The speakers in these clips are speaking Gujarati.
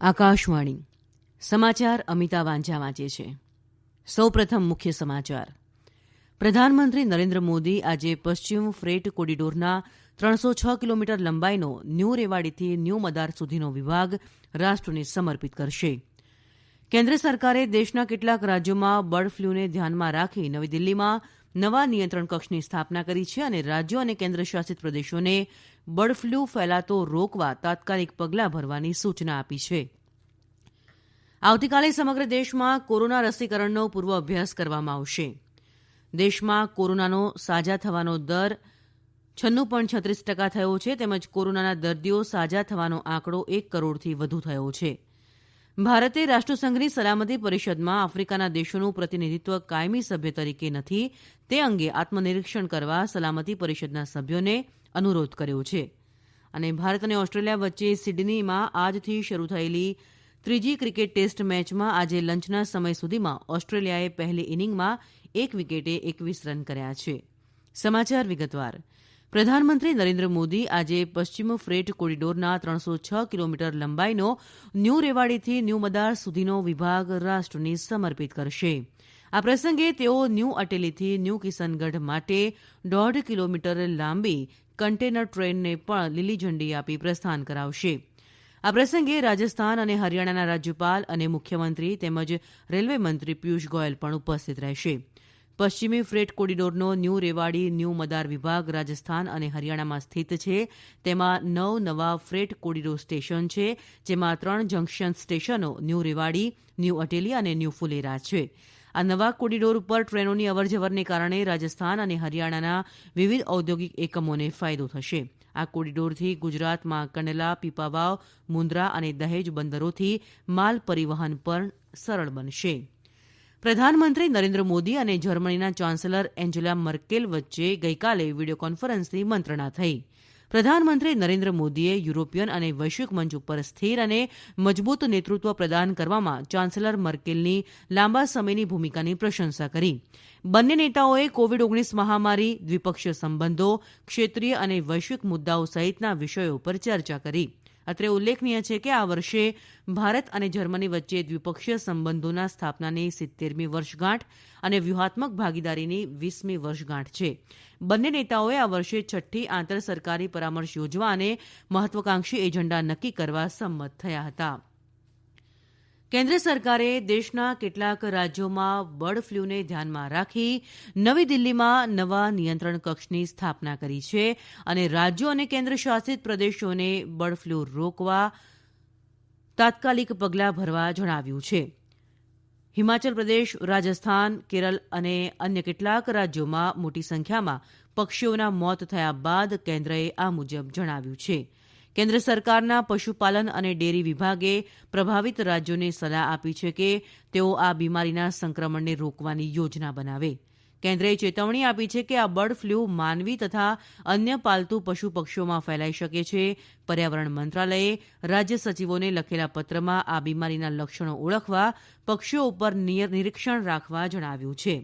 આકાશવાણી સમાચાર અમિતા વાંઝા વાંચે છે. સૌપ્રથમ મુખ્ય સમાચાર. પ્રધાનમંત્રી નરેન્દ્ર મોદી આજે પશ્ચિમ ફ્રેટ કોરિડોરના 306 કિલોમીટર લંબાઈનો ન્યૂ રેવાડીથી ન્યૂ મદાર સુધીનો વિભાગ રાષ્ટ્રને સમર્પિત કરશે. કેન્દ્ર સરકારે દેશના કેટલાક રાજ્યોમાં બર્ડ ફ્લૂને ધ્યાનમાં રાખી નવી દિલ્હીમાં નવા નિયંત્રણ કક્ષની સ્થાપના કરી છે અને રાજ્યો અને કેન્દ્રશાસિત પ્રદેશોને બર્ડ ફ્લૂ ફેલાતો રોકવા તાત્કાલિક પગલાં ભરવાની સૂચના આપી છે. આવતીકાલે સમગ્ર દેશમાં કોરોના રસીકરણનો પૂર્વાભ્યાસ કરવામાં આવશે. દેશમાં કોરોનાનો સાજા થવાનો દર 96.36% થયો છે તેમજ કોરોનાના દર્દીઓ સાજા થવાનો આંકડો 1 કરોડથી વધુ થયો છે. ભારતે રાષ્ટ્રસંઘની સલામતી પરિષદમાં આફ્રિકાના દેશોનું પ્રતિનિધિત્વ કાયમી સભ્ય તરીકે નથી તે અંગે આત્મનિરીક્ષણ કરવા સલામતી પરિષદના સભ્યોને અનુરોધ કર્યો છે. અને ભારત અને ઓસ્ટ્રેલિયા વચ્ચે સિડનીમાં આજથી શરૂ થયેલી ત્રીજી ક્રિકેટ ટેસ્ટ મેચમાં આજે લંચના સમય સુધીમાં ઓસ્ટ્રેલિયાએ પહેલી ઇનિંગમાં 1 વિકેટે 21 રન કર્યા છે. સમાચાર વિગતવાર. પ્રધાનમંત્રી નરેન્દ્ર મોદી આજે પશ્ચિમ ફ્રેટ કોરિડોરના 306 કિલોમીટર લંબાઈનો ન્યૂ રેવાડીથી ન્યૂ મદાર સુધીનો વિભાગ રાષ્ટ્રને સમર્પિત કરશે. આ પ્રસંગે તેઓ ન્યૂ અટેલીથી ન્યૂ કિશનગઢ માટે 1.5 કિલોમીટર લાંબી કન્ટેનર ટ્રેનને પણ લીલી ઝંડી આપી પ્રસ્થાન કરાવશે. આ પ્રસંગે રાજસ્થાન અને હરિયાણાના રાજ્યપાલ અને મુખ્યમંત્રી તેમજ રેલવે મંત્રી પિયુષ ગોયલ પણ ઉપસ્થિત રહેશે. પશ્ચિમી ફ્રેટ કોરિડોરનો ન્યૂ રેવાડી ન્યૂ મદાર વિભાગ રાજસ્થાન અને હરિયાણામાં સ્થિત છે. તેમાં 9 નવા ફ્રેટ કોરિડોર સ્ટેશન છે જેમાં 3 જંકશન સ્ટેશનો ન્યૂ રેવાડી, ન્યૂ અટેલી અને ન્યૂ ફુલેરા છે. આ નવા કોરિડોર ઉપર ટ્રેનોની અવરજવરને કારણે રાજસ્થાન અને હરિયાણાના વિવિધ ઔદ્યોગિક એકમોને ફાયદો થશે. આ કોરિડોરથી ગુજરાતમાં કંડલા, પીપાવાવ, મુન્દ્રા અને દહેજ બંદરોથી માલ પરિવહન પણ સરળ બનશે. પ્રધાનમંત્રી નરેન્દ્ર મોદી અને જર્મનીના ચાન્સેલર એન્જેલા મર્કેલ વચ્ચે ગઈકાલે વીડિયો કોન્ફરન્સથી મંત્રણા થઈ. પ્રધાનમંત્રી નરેન્દ્ર મોદીએ યુરોપિયન અને વૈશ્વિક મંચ ઉપર સ્થિર અને મજબૂત નેતૃત્વ પ્રદાન કરવામાં ચાન્સેલર મર્કેલની લાંબા સમયની ભૂમિકાની પ્રશંસા કરી. બંને નેતાઓએ કોવિડ-19 મહામારી, દ્વિપક્ષીય સંબંધો, ક્ષેત્રીય અને વૈશ્વિક મુદ્દાઓ સહિતના વિષયો પર ચર્ચા કરી. અત્રે ઉલ્લેખનીય છે કે આ વર્ષે ભારત અને જર્મની વચ્ચે દ્વિપક્ષીય સંબંધોના સ્થાપનાની 70મી વર્ષગાંઠ અને વ્યૂહાત્મક ભાગીદારીની 20મી વર્ષગાંઠ છે. બંને નેતાઓએ આ વર્ષે 6ઠ્ઠી આંતર સરકારી પરામર્શ યોજવા અને મહત્વાકાંક્ષી એજન્ડા નક્કી કરવા સંમત થયા હતા. કેન્દ્ર સરકારે દેશના કેટલાક રાજ્યોમાં બર્ડ ફ્લૂને ધ્યાનમાં રાખી નવી દિલ્હીમાં નવા નિયંત્રણ કક્ષની સ્થાપના કરી છે અને રાજ્યો અને કેન્દ્રશાસિત પ્રદેશોને બર્ડ ફ્લૂ રોકવા તાત્કાલિક પગલાં ભરવા જણાવ્યું છે. હિમાચલ પ્રદેશ, રાજસ્થાન, કેરળ અને અન્ય કેટલાક રાજ્યોમાં મોટી સંખ્યામાં પક્ષીઓના મોત થયા બાદ કેન્દ્રએ આ મુજબ જણાવ્યું છે. કેન્દ્ર સરકારના પશુપાલન અને ડેરી વિભાગે પ્રભાવિત રાજ્યોને સલાહ આપી છે કે તેઓ આ બીમારીના સંક્રમણને રોકવાની યોજના બનાવે. કેન્દ્રએ ચેતવણી આપી છે કે આ બર્ડ ફ્લૂ માનવી તથા અન્ય પાલતુ પશુ પક્ષીઓમાં ફેલાઈ શકે છે. પર્યાવરણ મંત્રાલયે રાજ્ય સચિવોને લખેલા પત્રમાં આ બીમારીના લક્ષણો ઓળખવા પક્ષીઓ ઉપર નિરીક્ષણ રાખવા જણાવ્યું છે.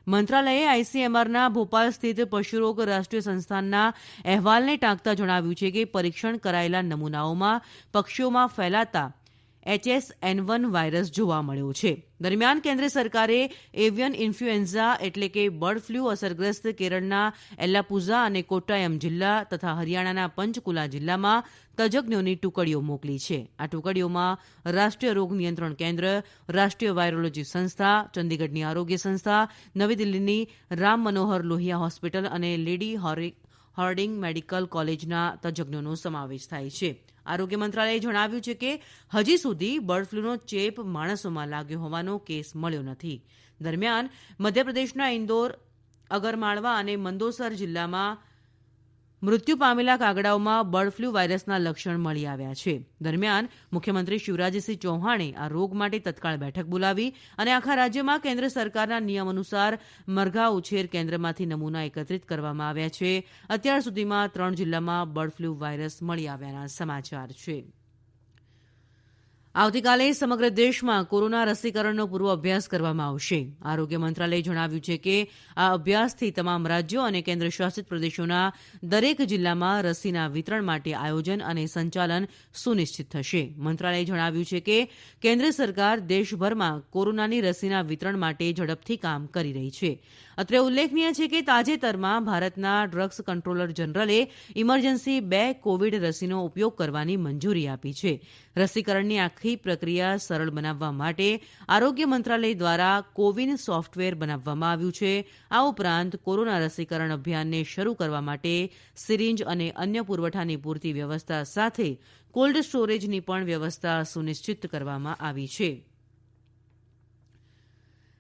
મંત્રાલયે આઈસીએમઆરના ભોપાલ સ્થિત પશુરોગ રાષ્ટ્રીય સંસ્થાનના અહેવાલને ટાંકતા જણાવ્યું છે કે પરીક્ષણ કરાયેલા નમૂનાઓમાં પક્ષીઓમાં ફેલાતા HSN1 વાયરસ જોવા મળ્યો છે. દરમિયાન કેન્દ્ર સરકારે એવિયન ઇન્ફ્લુએન્ઝા એટલે કે બર્ડ ફ્લૂ અસરગ્રસ્ત કેરળના એલ્લાપુઝા અને કોટ્ટાયમ જિલ્લા તથા હરિયાણાના પંચકુલા જિલ્લામાં તજજ્ઞોની ટુકડીઓ મોકલી છે. આ ટુકડીઓમાં રાષ્ટ્રીય રોગ નિયંત્રણ કેન્દ્ર, રાષ્ટ્રીય વાયરોલોજી સંસ્થા, ચંદીગઢની આરોગ્ય સંસ્થા, નવી દિલ્હીની રામ મનોહર લોહિયા હોસ્પિટલ અને લેડી હાર્ડિંગ મેડિકલ કોલેજના તજજ્ઞોનો સમાવેશ થાય છે. આરોગ્ય મંત્રાલયે જણાવ્યું છે કે હજી સુધી બર્ડ ફ્લૂનો ચેપ માણસોમાં લાગ્યો હોવાનો કેસ મળ્યો નથી. દરમિયાન મધ્યપ્રદેશના ઇન્દોર, અગરમાળવા અને મંદોસર જિલ્લામાં મૃત્યુ પામેલા કાગડાઓમાં બર્ડ ફ્લૂ વાયરસના લક્ષણ મળી આવ્યા છે. દરમિયાન મુખ્યમંત્રી શિવરાજસિંહ ચૌહાણે આ રોગ માટે તત્કાળ બેઠક બોલાવી અને આખા રાજ્યમાં કેન્દ્ર સરકારના નિયમ અનુસાર મરઘા ઉછેર કેન્દ્રમાંથી નમૂના એકત્રિત કરવામાં આવ્યા છે. અત્યાર સુધીમાં 3 જિલ્લામાં બર્ડ ફ્લૂ વાયરસ મળી આવ્યાના સમાચાર છે. આવતીકાલે સમગ્ર દેશમાં કોરોના રસીકરણનો પૂર્વાભ્યાસ કરવામાં આવશે. આરોગ્ય મંત્રાલયે જણાવ્યું છે કે આ અભ્યાસથી તમામ રાજ્યો અને કેન્દ્રશાસિત પ્રદેશોના દરેક જિલ્લામાં રસીના વિતરણ માટે આયોજન અને સંચાલન સુનિશ્ચિત થશે. મંત્રાલયે જણાવ્યું છે કે કેન્દ્ર સરકાર દેશભરમાં કોરોનાની રસીના વિતરણ માટે ઝડપથી કામ કરી રહી છે. અત્રે ઉલ્લેખનીય છે કે તાજેતરમાં ભારતના ડ્રગ્સ કંટ્રોલર જનરલે ઇમરજન્સી 2 કોવિડ રસીનો ઉપયોગ કરવાની મંજૂરી આપી છે. રસીકરણની આખી પ્રક્રિયા સરળ બનાવવા માટે આરોગ્ય મંત્રાલય દ્વારા કોવિન સોફ્ટવેર બનાવવામાં આવ્યું છે. આ ઉપરાંત કોરોના રસીકરણ અભિયાનને શરૂ કરવા માટે સિરિંજ અને અન્ય પુરવઠાની પૂરતી વ્યવસ્થા સાથે કોલ્ડ સ્ટોરેજની પણ વ્યવસ્થા સુનિશ્ચિત કરવામાં આવી છે.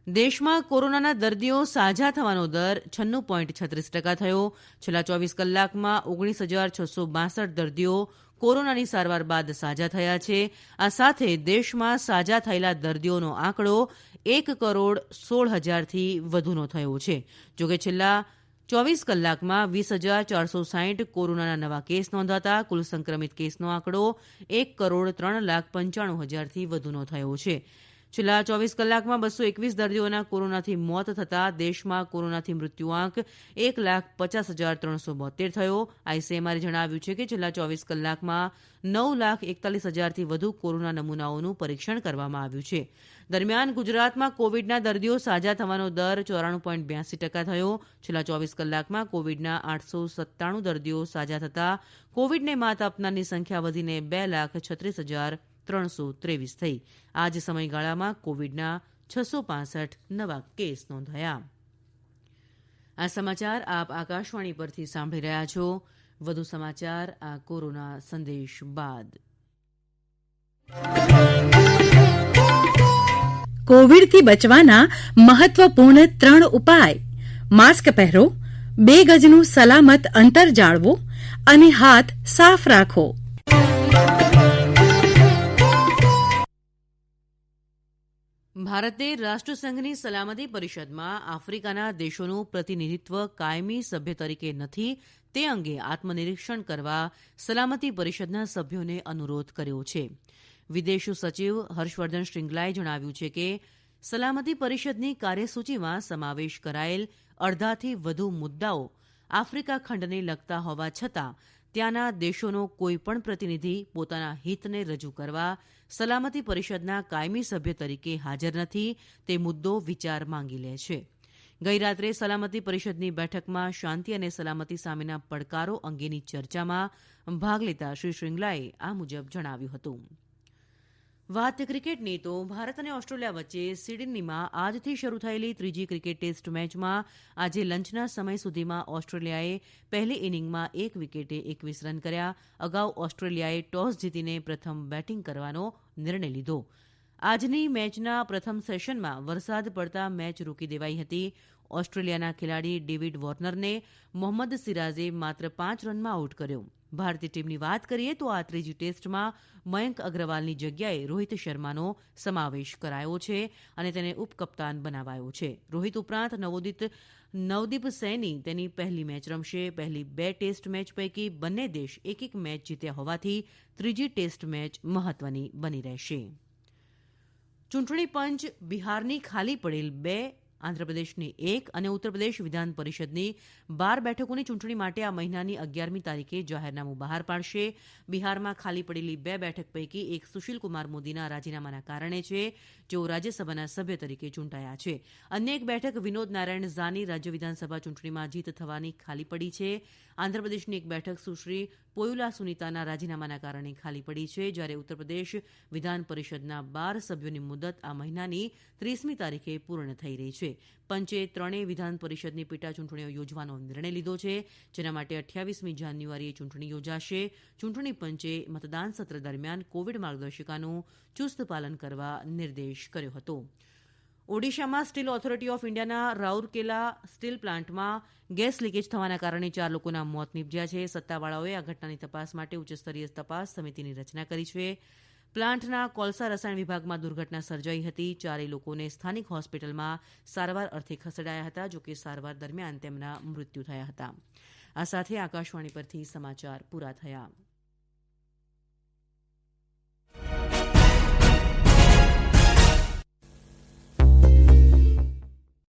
દેશમાં કોરોનાના દર્દીઓ સાજા થવાનો દર 96.36% થયો. છેલ્લા 24 કલાકમાં 19,662 દર્દીઓ કોરોનાની સારવાર બાદ સાજા થયા છે. આ સાથે દેશમાં સાજા થયેલા દર્દીઓનો આંકડો 1,16,000થી વધુનો થયો છે. જોકે છેલ્લા 24 કલાકમાં 20,460 કોરોનાના નવા કેસ નોંધાતા કુલ સંક્રમિત કેસનો આંકડો 1,03,95,000થી વધુનો થયો છે. છેલ્લા 24 કલાકમાં 221 દર્દીઓના કોરોનાથી મોત થતાં દેશમાં કોરોનાથી મૃત્યુઆંક 1,50,372 થયો. આઈસીએમઆરે જણાવ્યું છે કે છેલ્લા 24 કલાકમાં 9,41,000થી વધુ કોરોના નમૂનાઓનું પરીક્ષણ કરવામાં આવ્યું છે. દરમિયાન ગુજરાતમાં કોવિડના દર્દીઓ સાજા થવાનો દર 94.82% થયો. છેલ્લા 24 કલાકમાં કોવિડના 897 દર્દીઓ સાજા થતાં કોવિડને માત આપનારની સંખ્યા વધીને 2,36,323 થઈ. આ જ સમયગાળામાં કોવિડના 665 નવા કેસ નોંધાયા. આ સમાચાર આપ આકાશવાણી પરથી સાંભળી રહ્યા છો. વધુ સમાચાર આ કોરોના સંદેશ બાદ. કોવિડથી બચવાના મહત્વપૂર્ણ 3 ઉપાય: માસ્ક પહેરો, 2 ગજનું સલામત અંતર જાળવો અને હાથ સાફ રાખો. ભારતે રાષ્ટ્રસંઘની સલામતી પરિષદમાં આફ્રિકાના દેશોનું પ્રતિનિધિત્વ કાયમી સભ્ય તરીકે નથી તે અંગે આત્મનિરીક્ષણ કરવા સલામતી પરિષદના સભ્યોને અનુરોધ કર્યો છે. વિદેશ સચિવ હર્ષવર્ધન શ્રીંગલાએ જણાવ્યું છે કે સલામતી પરિષદની કાર્યસૂચિમાં સમાવેશ કરાયેલ અડધાથી વધુ મુદ્દાઓ આફ્રિકા ખંડને લગતા હોવા છતાં ત્યાંના દેશોનો કોઈપણ પ્રતિનિધિ પોતાના હિતને રજૂ કરવા સલામતી પરિષદના કાયમી સભ્ય તરીકે હાજર નથી તે મુદ્દો વિચાર માંગી લે છે. ગઈરાત્રે સલામતી પરિષદની બેઠકમાં શાંતિ અને સલામતી સામેના પડકારો અંગેની ચર્ચામાં ભાગ લેતા શ્રી શ્રીંગલાએ આ મુજબ જણાવ્યું હતું. વાત ક્રિકેટની તો ભારત અને ઓસ્ટ્રેલિયા વચ્ચે સિડનીમાં આજથી શરૂ થયેલી ત્રીજી ક્રિકેટ ટેસ્ટ મેચમાં આજે લંચના સમય સુધીમાં ઓસ્ટ્રેલિયાએ પહેલી ઇનિંગમાં 1 વિકેટે 21 રન કર્યા. અગાઉ ઓસ્ટ્રેલિયાએ ટોસ જીતીને પ્રથમ બેટિંગ કરવાનો નિર્ણય લીધો. આજની મેચના પ્રથમ સેશનમાં વરસાદ પડતા મેચ રોકી દેવાઈ હતી. ઓસ્ટ્રેલિયાના ખેલાડી ડેવિડ વોર્નરને મોહમ્મદ સિરાજે માત્ર 5 રનમાં આઉટ કર્યો. ભારતીય ટીમની વાત કરીએ તો આ ત્રીજી ટેસ્ટમાં મયંક અગ્રવાલની જગ્યાએ રોહિત શર્માનો સમાવેશ કરાયો છે અને તેને ઉપકપ્તાન બનાવાયો છે. રોહિત ઉપરાંત નવદીપ સૈની તેની પહેલી મેચ રમશે. પહેલી 2 ટેસ્ટ મેચ પૈકી બંને દેશ એક મેચ જીત્યા હોવાથી ત્રીજી ટેસ્ટ મેચ મહત્વની બની રહેશે. ચૂંટણી પંચ બિહારની ખાલી પડેલ 2, આંધ્રપ્રદેશની 1 અને ઉત્તરપ્રદેશ વિધાન પરિષદની 12 બેઠકોની ચૂંટણી માટે આ મહિનાની 11મી તારીખે જાહેરનામું બહાર પાડશે. બિહારમાં ખાલી પડેલી 2 બેઠક પૈકી એક સુશીલકુમાર મોદીના રાજીનામાના કારણે છે, જેઓ રાજ્યસભાના સભ્ય તરીકે ચૂંટાયા છે. અન્ય એક બેઠક વિનોદ નારાયણ ઝાની રાજ્ય વિધાનસભા ચૂંટણીમાં જીત થવાની ખાલી પડી છે. આંધ્રપ્રદેશની એક બેઠક સુશ્રી પોયુલા સુનીતાના રાજીનામાના કારણે ખાલી પડી છે, જ્યારે ઉત્તરપ્રદેશ વિધાન પરિષદના 12 સભ્યોની મુદત આ મહિનાની 30મી તારીખે પૂર્ણ થઈ રહી છે. પંચે ત્રણેય વિધાન પરિષદની પેટા ચૂંટણીઓ યોજવાનો નિર્ણય લીધો છે, જેના માટે 28મી જાન્યુઆરીએ ચૂંટણી યોજાશે. ચૂંટણી પંચે મતદાન સત્ર દરમિયાન કોવિડ માર્ગદર્શિકાનું ચુસ્ત પાલન કરવા નિર્દેશ કર્યો હતો. ઓડિશામાં સ્ટીલ ઓથોરિટી ઓફ ઇન્ડિયાના રાઉરકેલા સ્ટીલ પ્લાન્ટમાં ગેસ લીકેજ થવાના કારણે 4 લોકોના મોત નીપજ્યા છે. સત્તાવાળાઓએ આ ઘટનાની તપાસ માટે ઉચ્ચસ્તરીય તપાસ સમિતિની રચના કરી છે. પ્લાન્ટના કોલસા રસાયણ વિભાગમાં દુર્ઘટના સર્જાઈ હતી. 4 લોકોને સ્થાનિક હોસ્પિટલમાં સારવાર અર્થે ખસેડાયા હતા, જોકે સારવાર દરમિયાન તેમના મૃત્યુ થયા હતા. આ સાથે આકાશવાણી પરથી સમાચાર પૂરા થયા.